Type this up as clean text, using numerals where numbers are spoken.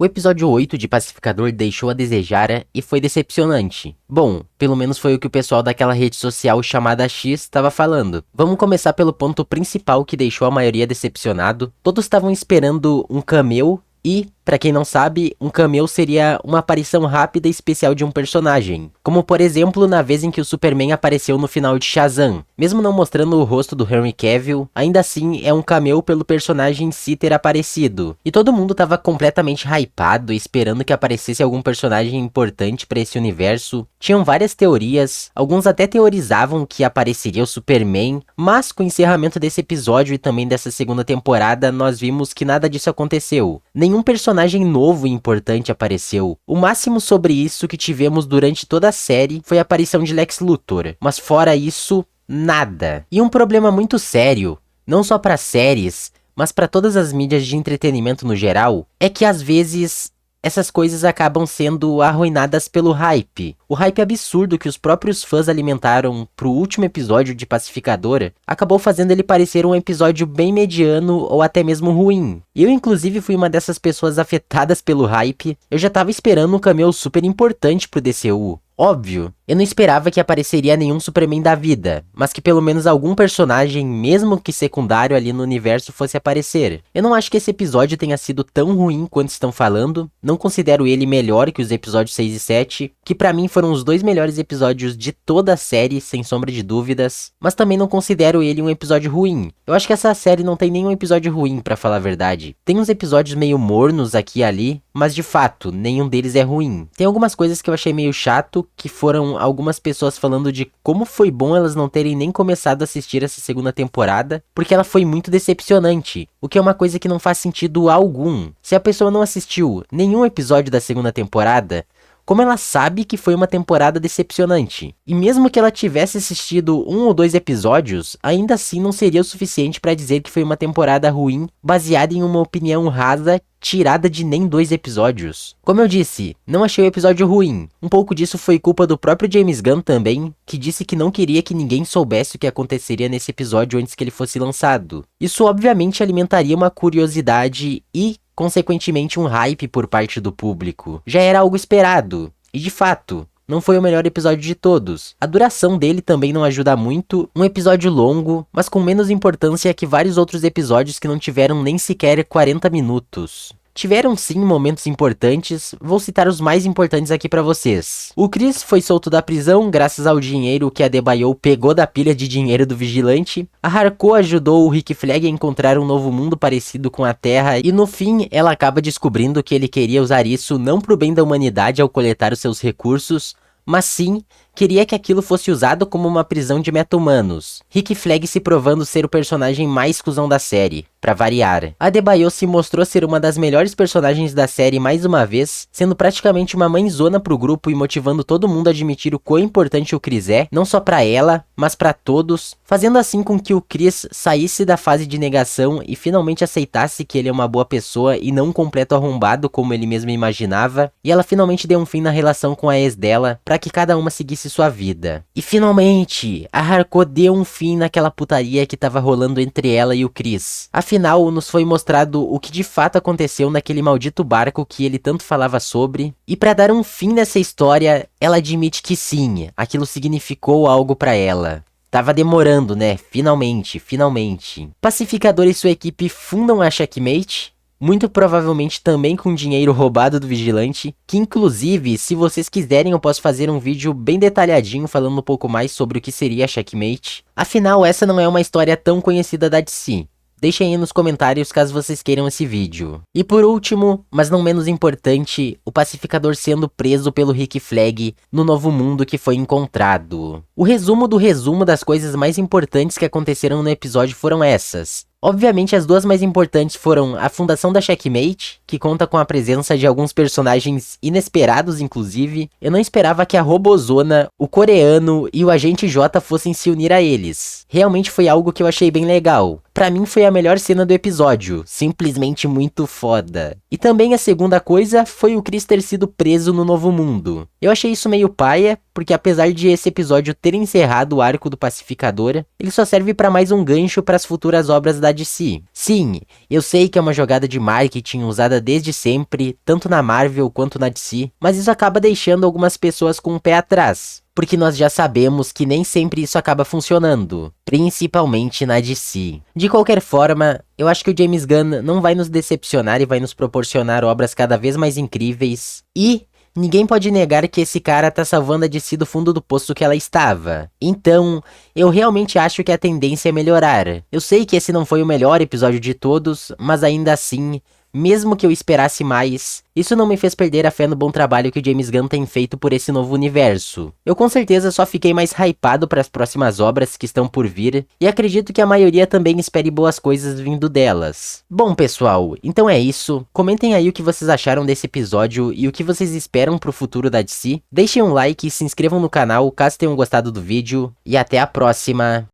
O episódio 8 de Pacificador deixou a desejar e foi decepcionante. Bom, pelo menos foi o que o pessoal daquela rede social chamada X estava falando. Vamos começar pelo ponto principal que deixou a maioria decepcionado. Todos estavam esperando um cameo e, pra quem não sabe, um cameo seria uma aparição rápida e especial de um personagem. Como por exemplo, na vez em que o Superman apareceu no final de Shazam. Mesmo não mostrando o rosto do Henry Cavill, ainda assim é um cameo pelo personagem em si ter aparecido. E todo mundo tava completamente hypado, esperando que aparecesse algum personagem importante pra esse universo. Tinham várias teorias, alguns até teorizavam que apareceria o Superman, mas com o encerramento desse episódio e também dessa segunda temporada, nós vimos que nada disso aconteceu. Nenhum personagem novo e importante apareceu. O máximo sobre isso que tivemos durante toda a série foi a aparição de Lex Luthor, mas fora isso, nada. E um problema muito sério, não só para séries, mas para todas as mídias de entretenimento no geral, é que às vezes essas coisas acabam sendo arruinadas pelo hype. O hype absurdo que os próprios fãs alimentaram pro último episódio de Pacificador acabou fazendo ele parecer um episódio bem mediano ou até mesmo ruim. Eu inclusive fui uma dessas pessoas afetadas pelo hype. Eu já tava esperando um cameo super importante pro DCU. Óbvio, eu não esperava que apareceria nenhum Superman da vida, mas que pelo menos algum personagem, mesmo que secundário ali no universo, fosse aparecer. Eu não acho que esse episódio tenha sido tão ruim quanto estão falando, não considero ele melhor que os episódios 6 e 7, que pra mim foram os dois melhores episódios de toda a série, sem sombra de dúvidas, mas também não considero ele um episódio ruim. Eu acho que essa série não tem nenhum episódio ruim, pra falar a verdade. Tem uns episódios meio mornos aqui e ali, mas de fato, nenhum deles é ruim. Tem algumas coisas que eu achei meio chato, que foram algumas pessoas falando de como foi bom elas não terem nem começado a assistir essa segunda temporada, porque ela foi muito decepcionante, o que é uma coisa que não faz sentido algum. Se a pessoa não assistiu nenhum episódio da segunda temporada, como ela sabe que foi uma temporada decepcionante? E mesmo que ela tivesse assistido 1 ou 2 episódios, ainda assim não seria o suficiente pra dizer que foi uma temporada ruim, baseada em uma opinião rasa, tirada de nem 2 episódios. Como eu disse, não achei o episódio ruim. Um pouco disso foi culpa do próprio James Gunn também, que disse que não queria que ninguém soubesse o que aconteceria nesse episódio antes que ele fosse lançado. Isso obviamente alimentaria uma curiosidade e, consequentemente, um hype por parte do público. Já era algo esperado. E de fato, não foi o melhor episódio de todos. A duração dele também não ajuda muito, um episódio longo, mas com menos importância que vários outros episódios que não tiveram nem sequer 40 minutos. Tiveram sim momentos importantes, vou citar os mais importantes aqui pra vocês. O Chris foi solto da prisão graças ao dinheiro que a Adebayo pegou da pilha de dinheiro do vigilante. A Harcourt ajudou o Rick Flag a encontrar um novo mundo parecido com a Terra e no fim ela acaba descobrindo que ele queria usar isso não pro bem da humanidade ao coletar os seus recursos, mas sim queria que aquilo fosse usado como uma prisão de meta-humanos. Rick Flag se provando ser o personagem mais cuzão da série, pra variar. A Adebayo se mostrou ser uma das melhores personagens da série mais uma vez, sendo praticamente uma mãezona pro grupo e motivando todo mundo a admitir o quão importante o Chris é, não só pra ela, mas pra todos, fazendo assim com que o Chris saísse da fase de negação e finalmente aceitasse que ele é uma boa pessoa e não um completo arrombado como ele mesmo imaginava, e ela finalmente deu um fim na relação com a ex dela, pra que cada uma seguisse sua vida. E finalmente, a Harcourt deu um fim naquela putaria que tava rolando entre ela e o Chris. Afinal, nos foi mostrado o que de fato aconteceu naquele maldito barco que ele tanto falava sobre, e pra dar um fim nessa história, ela admite que sim, aquilo significou algo pra ela. Tava demorando, né? Finalmente. Pacificador e sua equipe fundam a Checkmate, muito provavelmente também com dinheiro roubado do vigilante, que inclusive, se vocês quiserem eu posso fazer um vídeo bem detalhadinho falando um pouco mais sobre o que seria a Checkmate. Afinal, essa não é uma história tão conhecida da DC. Deixem aí nos comentários caso vocês queiram esse vídeo. E por último, mas não menos importante, o Pacificador sendo preso pelo Rick Flag no novo mundo que foi encontrado. O resumo do resumo das coisas mais importantes que aconteceram no episódio foram essas. Obviamente as duas mais importantes foram a fundação da Checkmate, que conta com a presença de alguns personagens inesperados inclusive. Eu não esperava que a Robozona, o coreano e o Agente J fossem se unir a eles. Realmente foi algo que eu achei bem legal. Pra mim foi a melhor cena do episódio, simplesmente muito foda. E também a segunda coisa foi o Chris ter sido preso no Novo Mundo. Eu achei isso meio paia, porque apesar de esse episódio ter encerrado o arco do Pacificador, ele só serve pra mais um gancho para as futuras obras da DC. Sim, eu sei que é uma jogada de marketing usada desde sempre, tanto na Marvel quanto na DC, mas isso acaba deixando algumas pessoas com o pé atrás. Porque nós já sabemos que nem sempre isso acaba funcionando, principalmente na DC. De qualquer forma, eu acho que o James Gunn não vai nos decepcionar e vai nos proporcionar obras cada vez mais incríveis. E ninguém pode negar que esse cara tá salvando a DC do fundo do poço que ela estava. Então, eu realmente acho que a tendência é melhorar. Eu sei que esse não foi o melhor episódio de todos, mas ainda assim, mesmo que eu esperasse mais, isso não me fez perder a fé no bom trabalho que o James Gunn tem feito por esse novo universo. Eu com certeza só fiquei mais hypado para as próximas obras que estão por vir, e acredito que a maioria também espere boas coisas vindo delas. Bom pessoal, então é isso, comentem aí o que vocês acharam desse episódio e o que vocês esperam pro futuro da DC, deixem um like e se inscrevam no canal caso tenham gostado do vídeo, e até a próxima.